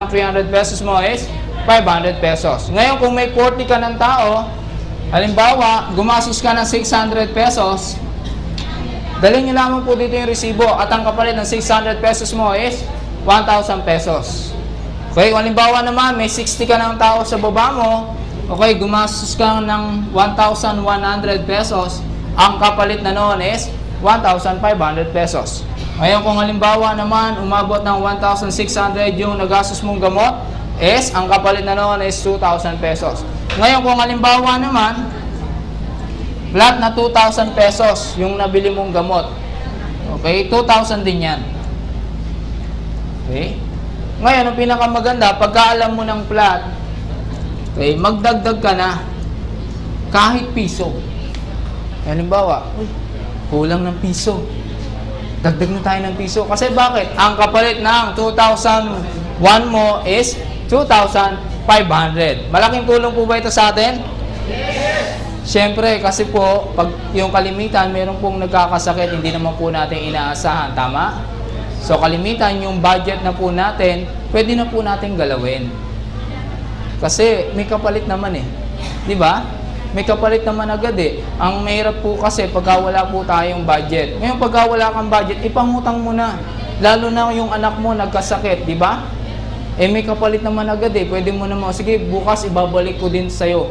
300 pesos mo is 500 pesos. Ngayon, kung may 40 ka ng tao, halimbawa, gumastos ka ng 600 pesos, dalhin nyo lamang po dito yung resibo at ang kapalit ng 600 pesos mo is 1,000 pesos. Okay, kung halimbawa naman, may 60 ka ng tao sa baba mo, okay, gumastos ka ng 1,100 pesos, ang kapalit na noon is 1,500 pesos. Ngayon, kung halimbawa naman, umabot ng 1,600 yung nagastos mong gamot, is, ang kapalit na noon is 2,000 pesos. Ngayon, kung halimbawa naman, flat na 2,000 pesos yung nabili mong gamot. Okay, 2,000 din yan. Okay? Ngayon, ang pinakamaganda, pagka alam mo ng flat, okay, magdagdag ka na kahit piso. Halimbawa, kulang ng piso. Dagdag na tayo ng piso. Kasi bakit? Ang kapalit ng 2,001 mo is 2,500. Malaking tulong po ba ito sa atin? Yes! Siyempre, kasi po, pag yung kalimitan, meron pong nagkakasakit, hindi naman po natin inaasahan. Tama? So, kalimitan, yung budget na po natin, pwede na po natin galawin. Kasi, may kapalit naman eh. Di ba? May kapalit naman agad eh. Ang mahirap po kasi pagka wala po tayong budget. Ngayon pagka wala kang budget, ipangutang mo na. Lalo na yung anak mo nagkasakit, di ba? Eh may kapalit naman agad eh. Pwede mo naman, sige bukas ibabalik ko din sa'yo.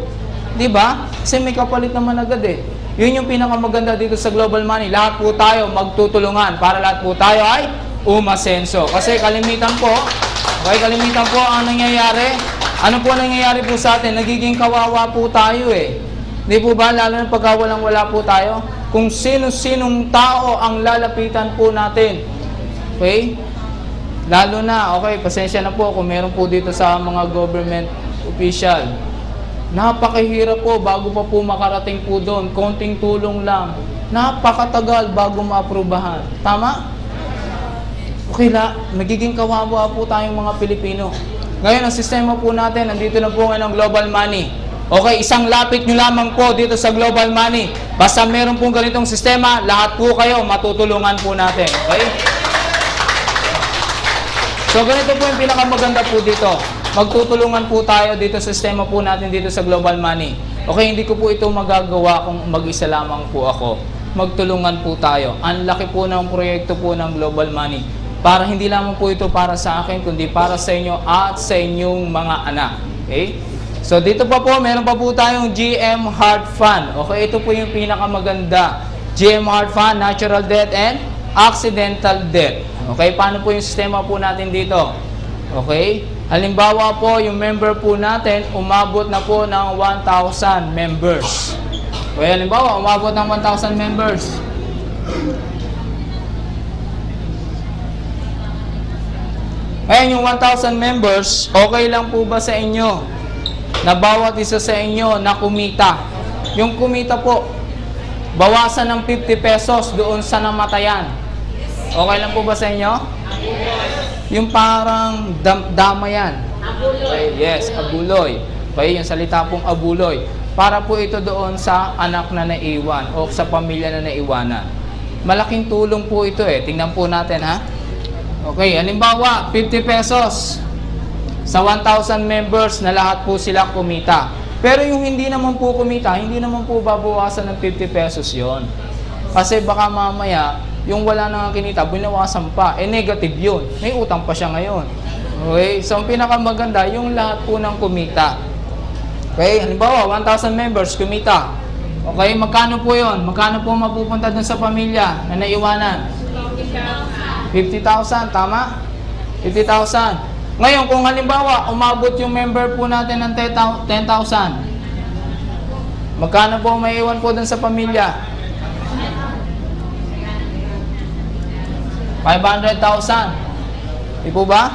Di ba? Kasi may kapalit naman agad eh. Yun yung pinakamaganda dito sa Global Money. Lahat po tayo magtutulungan para lahat po tayo ay umasenso. Kasi kalimitan po, ang nangyayari, ano po nangyayari po sa atin? Nagiging kawawa po tayo eh. Di po ba? Lalo na pagka walang-wala po tayo. Kung sino-sinong tao ang lalapitan po natin. Okay? Lalo na, okay, pasensya na po kung meron po dito sa mga government official. Napakahirap po bago pa po makarating po doon. Konting tulong lang. Napakatagal bago maaprubahan. Tama? Okay la, magiging kawawa po tayong mga Pilipino. Ngayon, ang sistema po natin, nandito na po ngayon ang Global Money. Okay, isang lapit nyo lamang po dito sa Global Money. Basta meron pong ganitong sistema, lahat po kayo matutulungan po natin. Okay? So, ganito po yung pinakamaganda po dito. Magtutulungan po tayo dito sa sistema po natin dito sa Global Money. Okay, hindi ko po ito magagawa kung mag-isa lamang po ako. Magtulungan po tayo. Ang laki po ng proyekto po ng Global Money. Para hindi lamang po ito para sa akin, kundi para sa inyo at sa inyong mga anak. Okay? So, dito pa po, meron pa po tayong GM Heart Fund. Okay, ito po yung pinakamaganda. GM Heart Fund, Natural Death and Accidental Death. Okay, paano po yung sistema po natin dito? Okay, halimbawa po, yung member po natin, umabot na po ng 1,000 members. Okay, halimbawa, umabot ng 1,000 members. Ngayon, yung 1,000 members, okay lang po ba sa inyo na bawat isa sa inyo na kumita? Yung kumita po, bawasan ng 50 pesos doon sa namatayan. Okay lang po ba sa inyo? Yung parang damayan. Okay, yes, abuloy. Okay, yung salita pong abuloy. Para po ito doon sa anak na naiwan o sa pamilya na naiwanan. Malaking tulong po ito eh. Tingnan po natin ha. Okay, halimbawa, 50 pesos. Sa 1,000 members na lahat po sila kumita. Pero yung hindi naman po kumita, hindi naman po babawasan ng 50 pesos yon. Kasi baka mamaya, yung wala nang kinita, binawasan pa. Eh, negative yun. May utang pa siya ngayon. Okay? So, ang pinakamaganda, yung lahat po ng kumita. Okay? Halimbawa, 1,000 members kumita. Okay? Magkano po yun? Magkano po mapupunta dun sa pamilya na naiwanan? 50,000. Tama? 50,000. Ngayon, kung halimbawa, umabot yung member po natin ng 10,000, magkano po may iwan po dun sa pamilya? 500,000. Di po ba?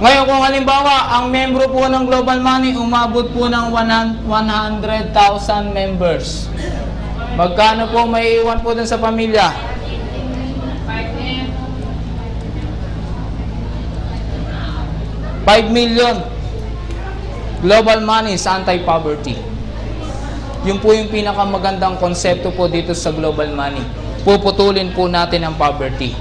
Ngayon, kung halimbawa, ang membro po ng Global Money, umabot po ng 100,000 members. Magkano po may iwan po dun sa pamilya? 5 million. Global Money is anti-poverty. Yun po yung pinakamagandang konsepto po dito sa Global Money. Puputulin po natin ang poverty.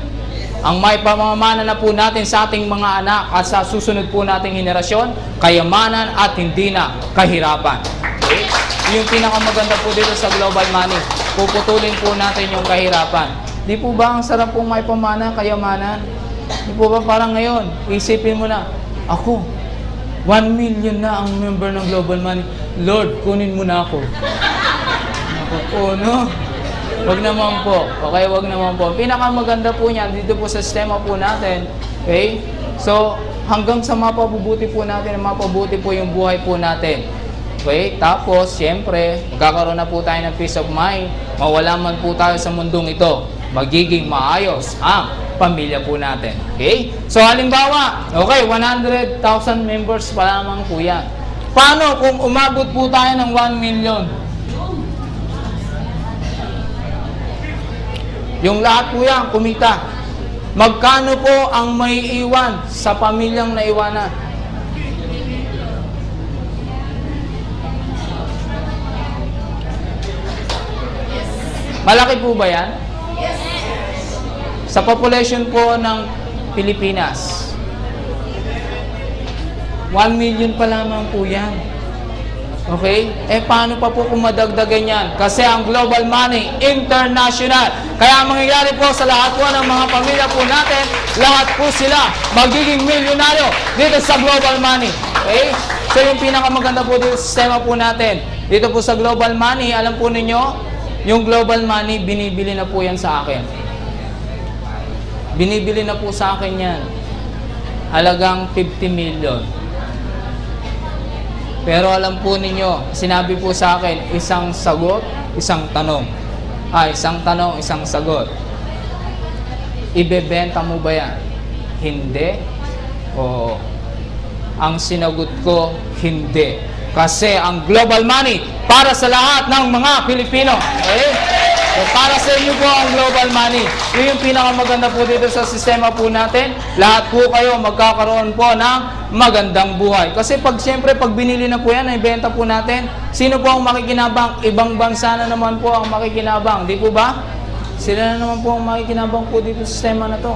ang may pamamana na po natin sa ating mga anak at sa susunod po nating henerasyon, kayamanan at hindi na kahirapan. Okay? Yung pinakamaganda po dito sa global money, puputulin po natin yung kahirapan. Di po ba ang sarap pong may pamana, kayamanan? Di po ba parang ngayon, isipin mo na, ako, 1 million na ang member ng global money. Lord, kunin mo na ako. Ako po, no? Wag naman po. Okay, wag naman po. Pinakamaganda po niyan dito po sa sistema po natin. Okay? So, hanggang sa mapabubuti po natin, mapabuti po yung buhay po natin. Okay? Tapos, siyempre, magkakaroon na po tayo ng peace of mind. Mawala man po tayo sa mundong ito. Magiging maayos ang pamilya po natin. Okay? So, halimbawa, okay, 100,000 members pa lamang po yan. Paano kung umabot po tayo ng 1 million? Yung lahat po yan, kumita. Magkano po ang may iwan sa pamilyang naiwanan? Malaki po ba yan? Sa population po ng Pilipinas, 1 million pa lamang po yan. Okay? Paano pa po kung madagdagan yan? Kasi ang global money, international. Kaya mangyayari po sa lahat po ng mga pamilya po natin, lahat po sila magiging milyonaryo dito sa global money. Okay? So yung pinakamaganda po dito sa sistema po natin, dito po sa global money, alam po ninyo, yung global money, binibili na po yan sa akin. Binibili na po sa akin yan. Halagang 50 million. Pero alam po ninyo, sinabi po sa akin, isang sagot, isang tanong. Isang tanong, isang sagot. Ibebenta mo ba yan? Hindi. Oo. Ang sinagot ko, hindi. Kasi ang global money, para sa lahat ng mga Pilipino. Okay? So, para sa inyo po ang global money. Yun yung pinakamaganda po dito sa sistema po natin. Lahat po kayo magkakaroon po ng magandang buhay. Kasi siyempre, pag binili na po yan, ibenta po natin, sino po ang makikinabang? Ibang bansa na naman po ang makikinabang. Di po ba? Sila na naman po ang makikinabang po dito sa sistema na to.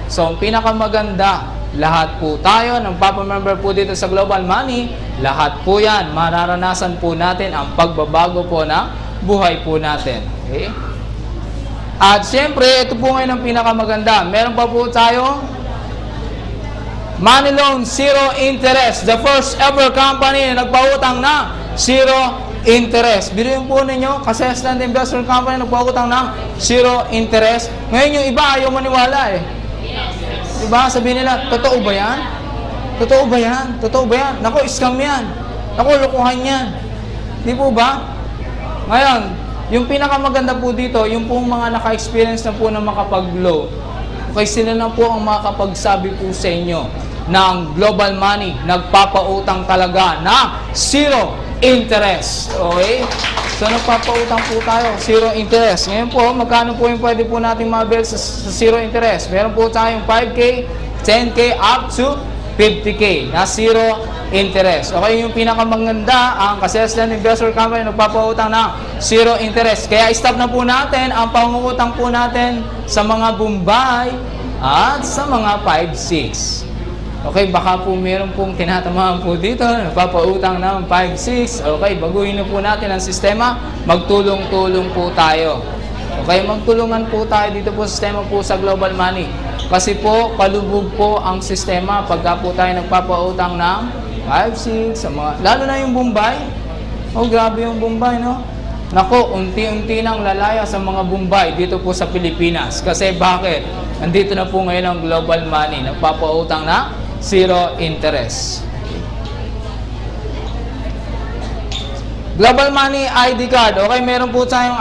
So, ang pinakamaganda, lahat po tayo, ng Papa-member po dito sa Global Money, lahat po yan, mararanasan po natin ang pagbabago po ng buhay po natin. Okay? At siyempre, ito po ngayon ang pinakamaganda. Meron pa po tayo money loan, zero interest. The first ever company na nagpautang na zero interest. Biruin po ninyo, kasi Asland Investment Company nagpautang ng zero interest. Ngayon yung iba ayaw maniwala eh. Diba? Sabihin nila, totoo ba yan? Totoo ba yan? Totoo ba yan? Naku, scam yan. Naku, lukuhan yan. Di po ba? Ngayon, yung pinakamaganda po dito, yung pong mga naka-experience na po na makapag-loan, okay, sila na po ang makakapagsabi po sa inyo ng global money, nagpapautang talaga na zero interest. Okay? So, nagpapautang po tayo, zero interest. Ngayon po, magkano po yung pwede po natin mabel sa zero interest? Meron po tayong 5K, 10K, up to 50K na zero interest. Okay, yung pinakamaganda, ang Asland Investment Company nagpapautang ng zero interest. Kaya stop na po natin ang pangungutang po natin sa mga Bombay at sa mga 5-6. Okay, baka po meron pong tinatamaan po dito, nagpapautang ng 5-6. Okay, baguhin na po natin ang sistema, magtulong-tulong po tayo. Okay, magtulungan po tayo dito po sa sistema po sa global money. Kasi po, palubog po ang sistema pagka po tayo nagpapautang ng 5-6, sa mga, lalo na yung Bombay. Oh, grabe yung Bombay, no? Nako, unti-unti nang lalaya sa mga Bombay dito po sa Pilipinas. Kasi bakit? Nandito na po ngayon ang global money, nagpapautang na zero interest. Global money ID card. Okay, meron po tayong